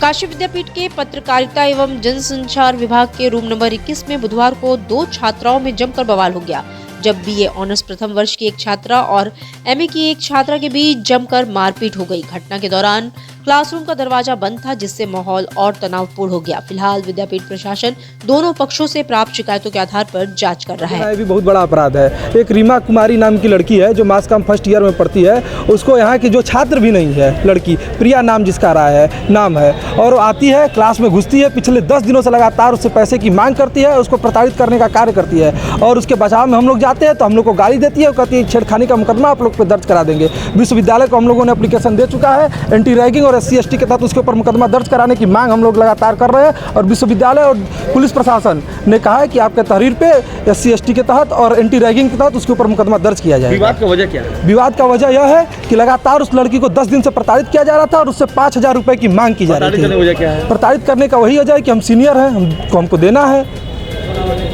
काशी विद्यापीठ के पत्रकारिता एवं जनसंचार विभाग के रूम नंबर 21 में बुधवार को 2 छात्राओं में जमकर बवाल हो गया, जब बीए ऑनर्स प्रथम वर्ष की एक छात्रा और एमए की एक छात्रा के बीच जमकर मारपीट हो गई। घटना के दौरान क्लासरूम का दरवाजा बंद था, जिससे माहौल और तनावपूर्ण हो गया। फिलहाल विद्यापीठ प्रशासन दोनों पक्षों से प्राप्त शिकायतों के आधार पर जांच कर रहा है। ये भी बहुत बड़ा अपराध है। एक रीमा कुमारी नाम की लड़की है जो मास कॉम फर्स्ट ईयर में पढ़ती है, उसको यहाँ की जो छात्र भी नहीं है, लड़की प्रिया नाम जिसका रहा है नाम है, और वो आती है क्लास में घुसती है, पिछले 10 दिनों से लगातार उससे पैसे की मांग करती है, उसको प्रताड़ित करने का कार्य करती है, और उसके बचाव में हम लोग जाते हैं तो हम लोग को गाली देती है, कहती है छेड़खानी का मुकदमा आप लोग पे दर्ज करा देंगे। विश्वविद्यालय को हम लोगों ने एप्लीकेशन दे चुका है, एंटी रैगिंग और SC/ST के तहत उसके ऊपर मुकदमा दर्ज कराने की मांग हम लोग लगातार कर रहे हैं, और विश्वविद्यालय और पुलिस प्रशासन ने कहा है कि आपके तहरीर पे SC/ST के तहत और एंटी रैगिंग के तहत उसके ऊपर मुकदमा दर्ज किया जाएगा। विवाद का वजह क्या है? विवाद का वजह यह है कि लगातार उस लड़की को 10 दिन से प्रताड़ित किया जा रहा था और उससे 5,000 रुपए की मांग की जा रही थी। वजह क्या है? प्रताड़ित करने का वही वजह है कि हम सीनियर हैं, हमको देना है,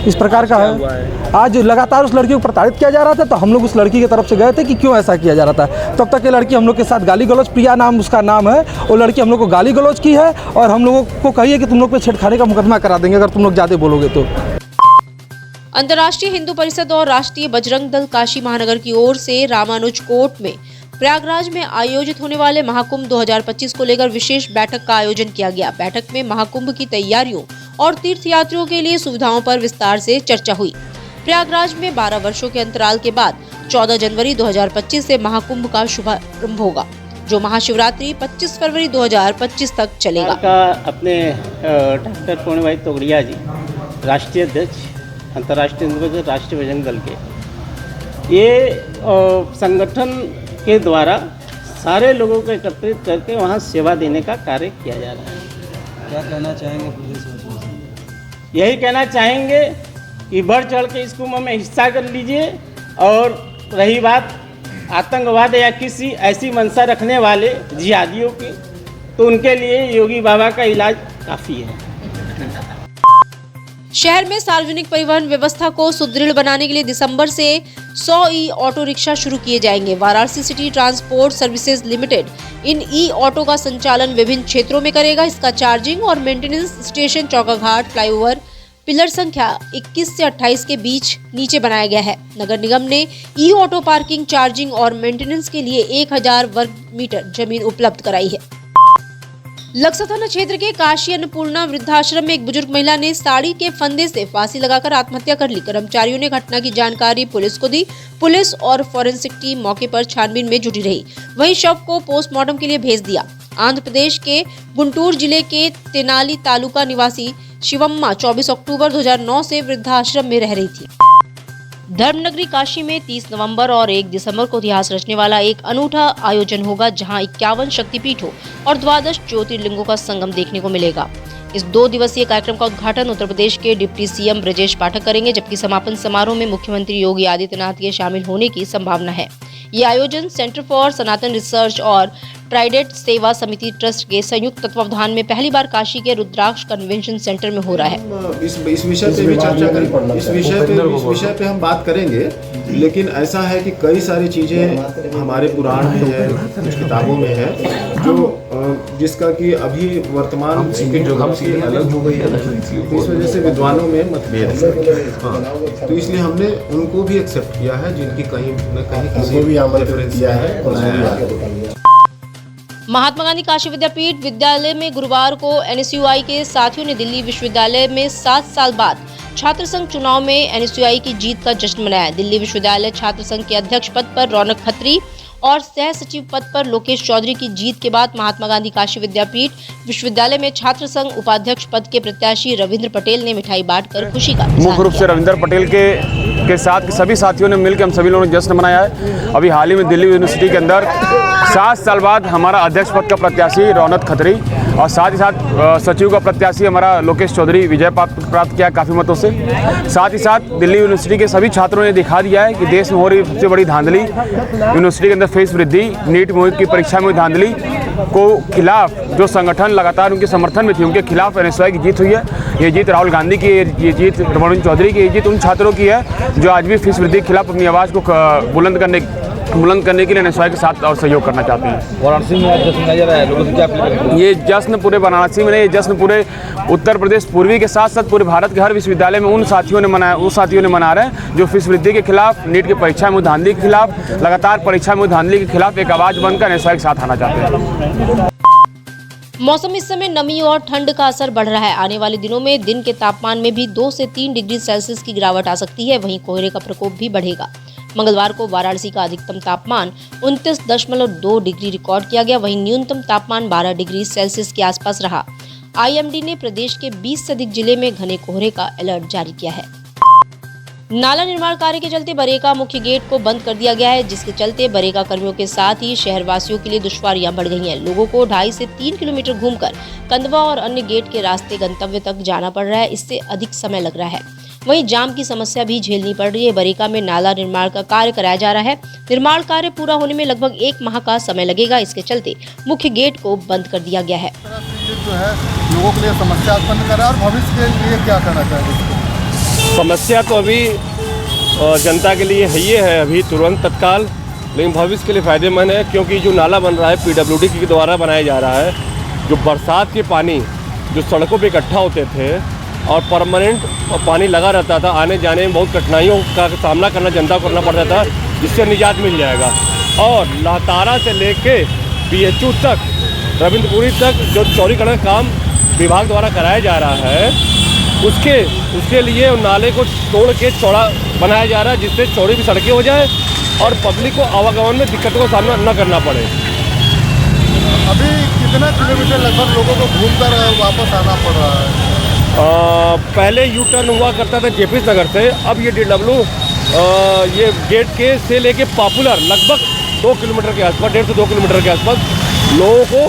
इस प्रकार का है। आज लगातार उस लड़की को प्रताड़ित किया जा रहा था, तो हम लोग उस लड़की की तरफ से गए थे कि क्यों ऐसा किया जा रहा था। तब तक ये लड़की हम लोग के साथ गाली गलौज, प्रिया नाम उसका नाम है, वो लड़की हम लोग को गाली गलौज की है और हम लोगों को कही है कि तुम लोग पे छेड़खानी का मुकदमा करा देंगे अगर तुम लोग ज़्यादा बोलोगे तो। अंतर्राष्ट्रीय हिंदू परिषद और राष्ट्रीय बजरंग दल काशी महानगर की ओर से रामानुज कोर्ट में प्रयागराज में आयोजित होने वाले महाकुंभ 2025 को लेकर विशेष बैठक का आयोजन किया गया। बैठक में महाकुंभ की तैयारियों और तीर्थयात्रियों के लिए सुविधाओं पर विस्तार से चर्चा हुई। प्रयागराज में 12 वर्षों के अंतराल के बाद 14 जनवरी 2025 से महाकुंभ का शुभारंभ होगा, जो महाशिवरात्रि 25 फरवरी 2025 तक चलेगा। अपने डॉक्टर पूर्ण भाई तोगड़िया जी, राष्ट्रीय अध्यक्ष अंतर्राष्ट्रीय राष्ट्रीय बजरंग दल के, ये संगठन के द्वारा सारे लोगों को एकत्रित करके वहाँ सेवा देने का कार्य किया जा रहा है। क्या कहना चाहेंगे पुलिस? यही कहना चाहेंगे कि बढ़ चढ़ के इस कुंभ में हिस्सा कर लीजिए, और रही बात आतंकवाद या किसी ऐसी मंशा रखने वाले जिहादियों की, तो उनके लिए योगी बाबा का इलाज काफ़ी है। शहर में सार्वजनिक परिवहन व्यवस्था को सुदृढ़ बनाने के लिए दिसंबर से 100 ऑटो रिक्शा शुरू किए जाएंगे। Varanasi city transport services limited इन ऑटो का संचालन विभिन्न क्षेत्रों में करेगा। इसका चार्जिंग और maintenance station Chaukaghat, flyover, pillar संख्या 21 से 28 के बीच नीचे बनाया गया है। नगर निगम ने ऑटो पार्किंग, चार्जिंग और मेंटेनेंस के लिए 1000 वर्ग मीटर जमीन उपलब्ध कराई है। लक्सा थाना क्षेत्र के काशी अन्नपूर्णा वृद्धाश्रम में एक बुजुर्ग महिला ने साड़ी के फंदे से फांसी लगाकर आत्महत्या कर ली। कर्मचारियों ने घटना की जानकारी पुलिस को दी। पुलिस और फॉरेंसिक टीम मौके पर छानबीन में जुटी रही। वहीं शव को पोस्टमार्टम के लिए भेज दिया। आंध्र प्रदेश के गुंटूर जिले के तेनाली तालुका निवासी शिवम्मा 24 अक्टूबर 2009 से वृद्धाश्रम में रह रही थी। धर्मनगरी काशी में 30 नवंबर और 1 दिसंबर को इतिहास रचने वाला एक अनूठा आयोजन होगा, जहां 51 शक्तिपीठों और 12 ज्योतिर्लिंगों का संगम देखने को मिलेगा। इस 2 दिवसीय कार्यक्रम का उद्घाटन उत्तर प्रदेश के डिप्टी CM ब्रजेश पाठक करेंगे, जबकि समापन समारोह में मुख्यमंत्री योगी आदित्यनाथ के शामिल होने की संभावना है। ये आयोजन सेंटर फॉर सनातन रिसर्च और ट्राइडेंट सेवा समिति ट्रस्ट के संयुक्त तत्वावधान में पहली बार काशी के रुद्राक्ष कन्वेंशन सेंटर में हो रहा है। इस विषय पे भी चर्चा करेंगे, इस विषय पे हम बात करेंगे। लेकिन ऐसा है कि कई सारी चीज़ें हमारे पुराण में है, कुछ किताबों में है, जो जिसका कि अभी वर्तमान जो हमसे अलग हो गई है, इस वजह से विद्वानों में मतभेद है। तो इसलिए हमने उनको भी एक्सेप्ट किया है, जिनकी कहीं न कहीं किसी भी रेफरेंस किया है। महात्मा गांधी काशी विद्यापीठ विद्यालय में गुरुवार को NSUI के साथियों ने दिल्ली विश्वविद्यालय में 7 साल बाद छात्र संघ चुनाव में NSUI की जीत का जश्न मनाया। दिल्ली विश्वविद्यालय छात्र संघ के अध्यक्ष पद पर रौनक खत्री और सह सचिव पद पर लोकेश चौधरी की जीत के बाद महात्मा गांधी काशी विद्यापीठ विश्वविद्यालय में छात्र संघ उपाध्यक्ष पद के प्रत्याशी रविंद्र पटेल ने मिठाई बांटकर खुशी का मुख्य रूप से रविंद्र पटेल के साथ सभी साथियों ने मिलकर हम सभी लोगों ने जश्न मनाया है। अभी हाल ही में दिल्ली यूनिवर्सिटी के अंदर 7 साल बाद हमारा अध्यक्ष पद का प्रत्याशी रौनक खत्री और साथ ही साथ सचिव का प्रत्याशी हमारा लोकेश चौधरी विजय प्राप्त किया काफ़ी मतों से। साथ ही साथ दिल्ली यूनिवर्सिटी के सभी छात्रों ने दिखा दिया है कि देश में हो रही सबसे बड़ी धांधली, यूनिवर्सिटी के अंदर फीस वृद्धि, नीट की परीक्षा में धांधली को खिलाफ जो संगठन लगातार उनके समर्थन में थी, उनके खिलाफ NSUI की जीत हुई है। ये जीत राहुल गांधी की, ये जीत रविंद्र चौधरी की, ये जीत उन छात्रों की है जो आज भी फीस वृद्धि के खिलाफ अपनी आवाज़ को बुलंद करने बुलंद करने के लिए एनएसवाई के साथ और सहयोग करना चाहते हैं। वाराणसी में आज जश्न मनाया जा रहा है, लोगों से क्या अपील करेंगे? ये जश्न पूरे वाराणसी में नहीं, ये जश्न पूरे उत्तर प्रदेश पूर्वी के साथ साथ पूरे भारत के हर विश्वविद्यालय में उन साथियों ने मना रहे हैं जो फीस वृद्धि के खिलाफ, नीट की परीक्षा में धांधली के खिलाफ, लगातार परीक्षा में धांधली के खिलाफ एक आवाज़ बनकर एनएसवाई के साथ आना चाहते हैं। मौसम इस समय नमी और ठंड का असर बढ़ रहा है। आने वाले दिनों में दिन के तापमान में भी 2 से 3 डिग्री सेल्सियस की गिरावट आ सकती है। वहीं कोहरे का प्रकोप भी बढ़ेगा। मंगलवार को वाराणसी का अधिकतम तापमान 29.2 डिग्री रिकॉर्ड किया गया। वहीं न्यूनतम तापमान 12 डिग्री सेल्सियस के आसपास रहा। आईएमडी ने प्रदेश के 20 से अधिक जिले में घने कोहरे का अलर्ट जारी किया है। नाला निर्माण कार्य के चलते बरेका मुख्य गेट को बंद कर दिया गया है, जिसके चलते बरेका कर्मियों के साथ ही शहरवासियों के लिए दुश्वारियां बढ़ गई हैं। लोगों को 2.5 से 3 किलोमीटर घूमकर कंदवा और अन्य गेट के रास्ते गंतव्य तक जाना पड़ रहा है। इससे अधिक समय लग रहा है। वहीं जाम की समस्या भी झेलनी पड़ रही है। बरेका में नाला निर्माण का कार्य कराया जा रहा है। निर्माण कार्य पूरा होने में लगभग 1 माह का समय लगेगा। इसके चलते मुख्य गेट को बंद कर दिया गया है। जो है लोगों के लिए समस्या उत्पन्न कर रहा है और भविष्य के लिए क्या करना चाहिए? समस्या तो अभी जनता के लिए है, ये है अभी तुरंत तत्काल, लेकिन भविष्य के लिए फ़ायदेमंद है, क्योंकि जो नाला बन रहा है पीडब्ल्यूडी के द्वारा बनाया जा रहा है। जो बरसात के पानी जो सड़कों पे इकट्ठा होते थे और परमानेंट पानी लगा रहता था, आने जाने में बहुत कठिनाइयों का सामना जनता को करना पड़ता था, जिससे निजात मिल जाएगा। और लातारा से लेके BHU तक, रविंद्रपुरी तक जो चौड़ीकरण का काम विभाग द्वारा कराया जा रहा है, उसके लिए नाले को तोड़ के चौड़ा बनाया जा रहा है, जिससे चौड़ी भी सड़कें हो जाए और पब्लिक को आवागमन में दिक्कतों का सामना न करना पड़े। अभी कितना किलोमीटर लगभग लोगों को घूमकर वापस आना पड़ रहा है? पहले यू टर्न हुआ करता था जेपी नगर से, अब ये DW ये गेट के से लेके पॉपुलर लगभग 2 किलोमीटर के आसपास, 1.5 से 2 किलोमीटर के आसपास लोगों को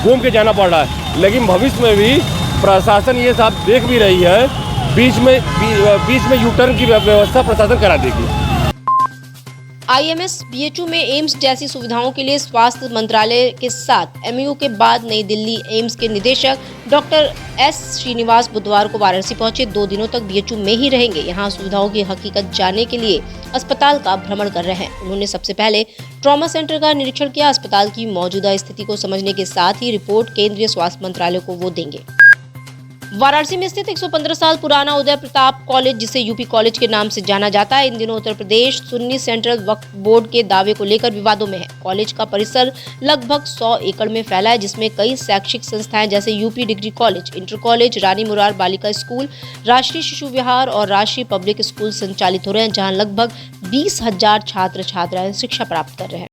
घूम के जाना पड़ रहा है। लेकिन भविष्य में भी प्रशासन ये साफ देख भी रही है, बीच में यू टर्न की व्यवस्था प्रशासन करा देगी। IMS BHU में एम्स जैसी सुविधाओं के लिए स्वास्थ्य मंत्रालय के साथ MOU के बाद नई दिल्ली एम्स के निदेशक डॉक्टर S श्रीनिवास बुधवार को वाराणसी पहुंचे। 2 दिनों तक BHU में ही रहेंगे। यहां सुविधाओं की हकीकत जानने के लिए अस्पताल का भ्रमण कर रहे हैं। उन्होंने सबसे पहले ट्रॉमा सेंटर का निरीक्षण किया। अस्पताल की मौजूदा स्थिति को समझने के साथ ही रिपोर्ट केंद्रीय स्वास्थ्य मंत्रालय को वो देंगे। वाराणसी में स्थित 115 साल पुराना उदय प्रताप कॉलेज, जिसे यूपी कॉलेज के नाम से जाना जाता है, इन दिनों उत्तर प्रदेश सुन्नी सेंट्रल वक्फ बोर्ड के दावे को लेकर विवादों में है। कॉलेज का परिसर लगभग 100 एकड़ में फैला है, जिसमें कई शैक्षिक संस्थाएं जैसे UP degree college, inter college, Rani Murar Balika school, राष्ट्रीय शिशु विहार और राष्ट्रीय पब्लिक स्कूल संचालित हो रहे हैं, जहाँ लगभग 20,000 छात्र छात्राएं शिक्षा प्राप्त कर रहे हैं।